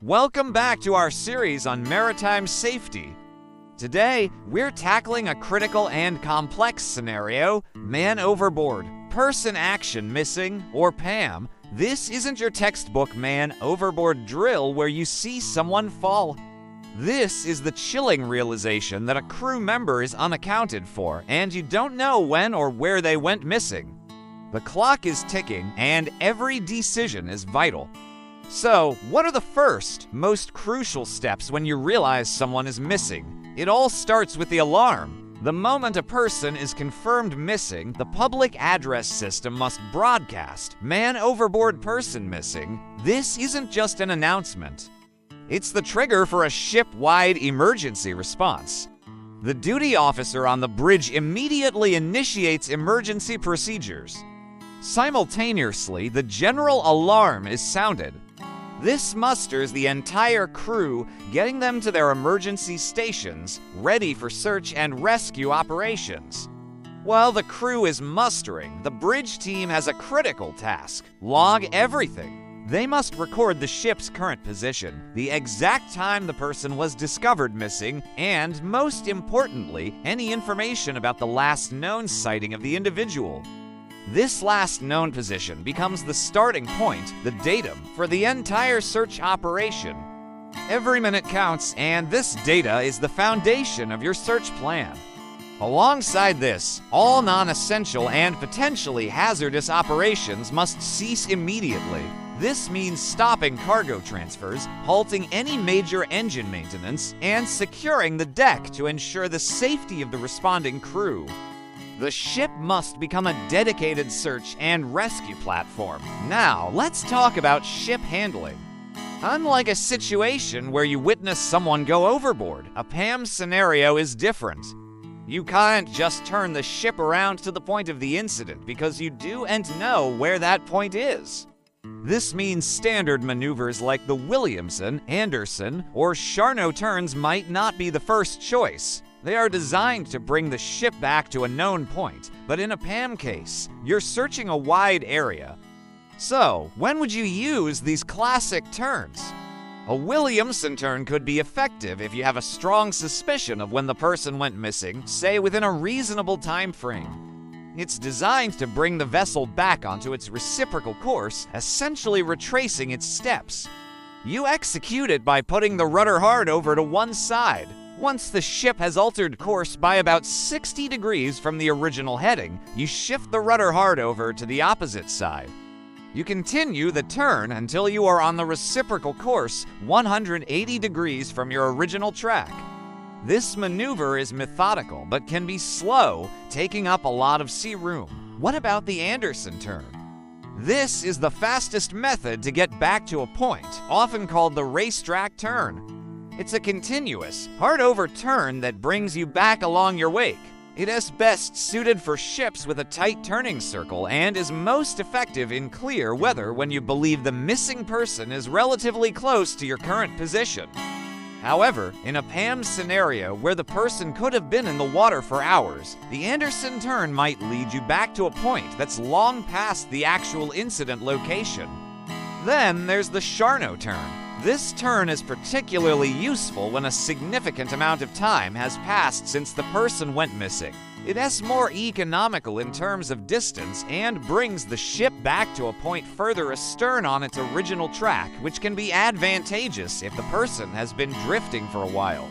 Welcome back to our series on maritime safety. Today, we're tackling a critical and complex scenario, man overboard, person action missing, or PAM. This isn't your textbook man overboard drill where you see someone fall. This is the chilling realization that a crew member is unaccounted for, and you don't know when or where they went missing. The clock is ticking, and every decision is vital. So, what are the first, most crucial steps when you realize someone is missing? It all starts with the alarm. The moment a person is confirmed missing, the public address system must broadcast, "Man overboard, person missing." This isn't just an announcement. It's the trigger for a ship-wide emergency response. The duty officer on the bridge immediately initiates emergency procedures. Simultaneously, the general alarm is sounded. This musters the entire crew, getting them to their emergency stations, ready for search and rescue operations. While the crew is mustering, the bridge team has a critical task: log everything. They must record the ship's current position, the exact time the person was discovered missing, and, most importantly, any information about the last known sighting of the individual. This last known position becomes the starting point, the datum, for the entire search operation. Every minute counts, and this data is the foundation of your search plan. Alongside this, all non-essential and potentially hazardous operations must cease immediately. This means stopping cargo transfers, halting any major engine maintenance, and securing the deck to ensure the safety of the responding crew. The ship must become a dedicated search and rescue platform. Now, let's talk about ship handling. Unlike a situation where you witness someone go overboard, a PAM scenario is different. You can't just turn the ship around to the point of the incident because you do and know where that point is. This means standard maneuvers like the Williamson, Anderson, or Charnot turns might not be the first choice. They are designed to bring the ship back to a known point, but in a PAM case, you're searching a wide area. So, when would you use these classic turns? A Williamson turn could be effective if you have a strong suspicion of when the person went missing, say within a reasonable time frame. It's designed to bring the vessel back onto its reciprocal course, essentially retracing its steps. You execute it by putting the rudder hard over to one side. Once the ship has altered course by about 60 degrees from the original heading, you shift the rudder hard over to the opposite side. You continue the turn until you are on the reciprocal course 180 degrees from your original track. This maneuver is methodical but can be slow, taking up a lot of sea room. What about the Anderson turn? This is the fastest method to get back to a point, often called the racetrack turn. It's a continuous, hard-over turn that brings you back along your wake. It is best suited for ships with a tight turning circle and is most effective in clear weather when you believe the missing person is relatively close to your current position. However, in a PAM scenario where the person could have been in the water for hours, the Anderson turn might lead you back to a point that's long past the actual incident location. Then there's the Charnot turn. This turn is particularly useful when a significant amount of time has passed since the person went missing. It is more economical in terms of distance and brings the ship back to a point further astern on its original track, which can be advantageous if the person has been drifting for a while.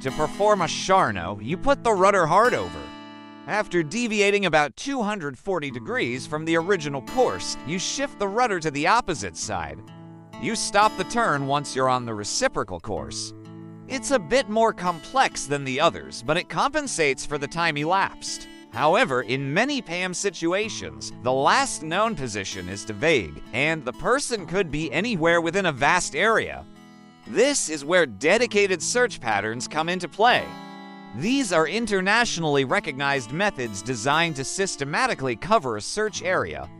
To perform a Charnot, you put the rudder hard over. After deviating about 240 degrees from the original course, you shift the rudder to the opposite side. You stop the turn once you're on the reciprocal course. It's a bit more complex than the others, but it compensates for the time elapsed. However, in many PAM situations, the last known position is too vague, and the person could be anywhere within a vast area. This is where dedicated search patterns come into play. These are internationally recognized methods designed to systematically cover a search area.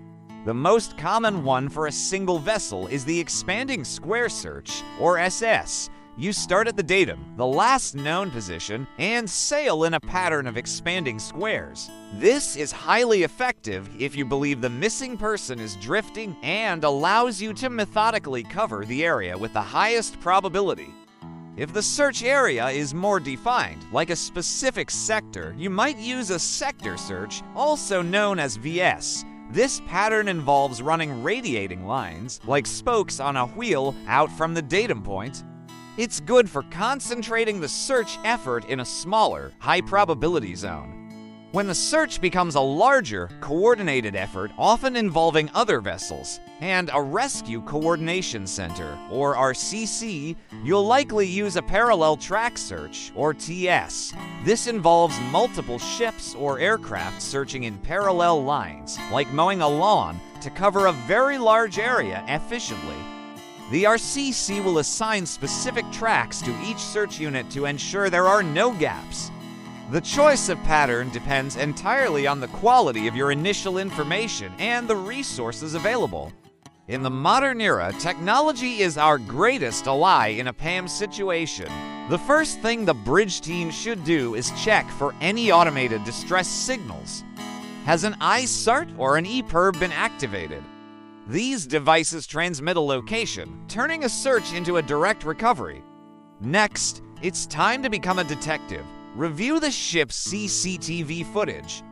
The most common one for a single vessel is the expanding square search, or SS. You start at the datum, the last known position, and sail in a pattern of expanding squares. This is highly effective if you believe the missing person is drifting and allows you to methodically cover the area with the highest probability. If the search area is more defined, like a specific sector, you might use a sector search, also known as VS. This pattern involves running radiating lines, like spokes on a wheel, out from the datum point. It's good for concentrating the search effort in a smaller, high-probability zone. When the search becomes a larger, coordinated effort, often involving other vessels, and a rescue coordination center, or RCC, you'll likely use a parallel track search, or TS. This involves multiple ships or aircraft searching in parallel lines, like mowing a lawn, to cover a very large area efficiently. The RCC will assign specific tracks to each search unit to ensure there are no gaps. The choice of pattern depends entirely on the quality of your initial information and the resources available. In the modern era, technology is our greatest ally in a PAM situation. The first thing the bridge team should do is check for any automated distress signals. Has an iSART or an EPIRB been activated? These devices transmit a location, turning a search into a direct recovery. Next, it's time to become a detective. Review the ship's CCTV footage.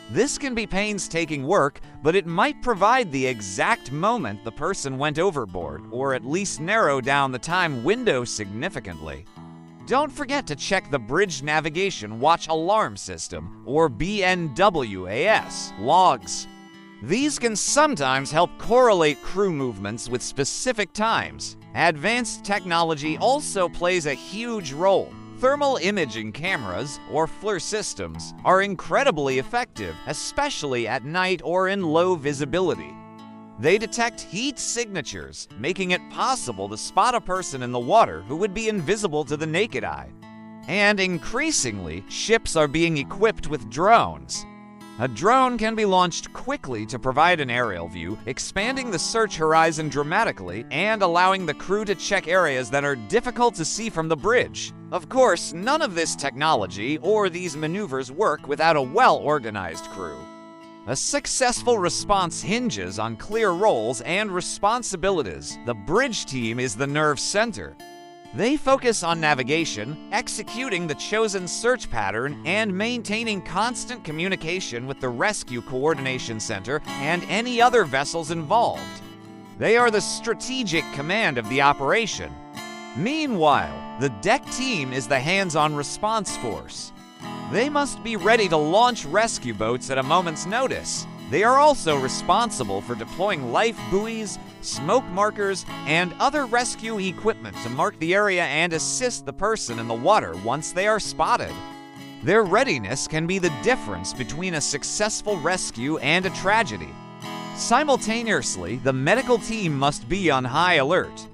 This can be painstaking work, but it might provide the exact moment the person went overboard, or at least narrow down the time window significantly. Don't forget to check the Bridge Navigation Watch Alarm System, or BNWAS, logs. These can sometimes help correlate crew movements with specific times. Advanced technology also plays a huge role. Thermal imaging cameras, or FLIR systems, are incredibly effective, especially at night or in low visibility. They detect heat signatures, making it possible to spot a person in the water who would be invisible to the naked eye. And increasingly, ships are being equipped with drones. A drone can be launched quickly to provide an aerial view, expanding the search horizon dramatically and allowing the crew to check areas that are difficult to see from the bridge. Of course, none of this technology or these maneuvers work without a well-organized crew. A successful response hinges on clear roles and responsibilities. The bridge team is the nerve center. They focus on navigation, executing the chosen search pattern, and maintaining constant communication with the Rescue Coordination Center and any other vessels involved. They are the strategic command of the operation. Meanwhile, the deck team is the hands-on response force. They must be ready to launch rescue boats at a moment's notice. They are also responsible for deploying life buoys, smoke markers, and other rescue equipment to mark the area and assist the person in the water once they are spotted. Their readiness can be the difference between a successful rescue and a tragedy. Simultaneously, the medical team must be on high alert.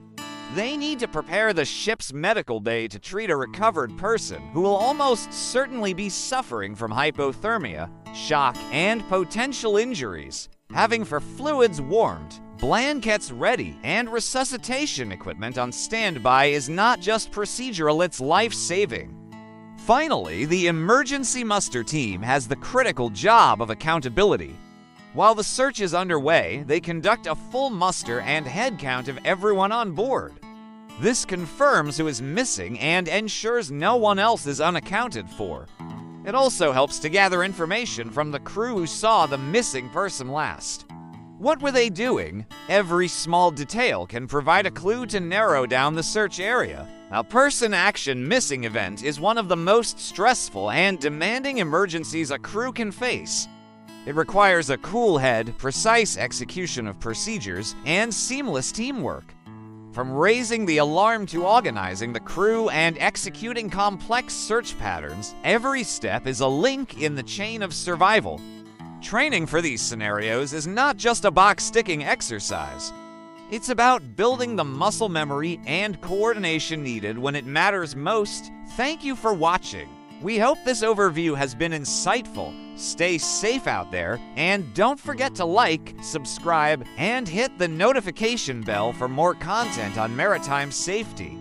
They need to prepare the ship's medical bay to treat a recovered person who will almost certainly be suffering from hypothermia, shock, and potential injuries. Having for fluids warmed, blankets ready, and resuscitation equipment on standby is not just procedural, it's life-saving. Finally, the emergency muster team has the critical job of accountability. While the search is underway, they conduct a full muster and head count of everyone on board. This confirms who is missing and ensures no one else is unaccounted for. It also helps to gather information from the crew who saw the missing person last. What were they doing? Every small detail can provide a clue to narrow down the search area. A person action missing event is one of the most stressful and demanding emergencies a crew can face. It requires a cool head, precise execution of procedures, and seamless teamwork. From raising the alarm to organizing the crew and executing complex search patterns, every step is a link in the chain of survival. Training for these scenarios is not just a box-ticking exercise. It's about building the muscle memory and coordination needed when it matters most. Thank you for watching. We hope this overview has been insightful. Stay safe out there, and don't forget to like, subscribe, and hit the notification bell for more content on maritime safety.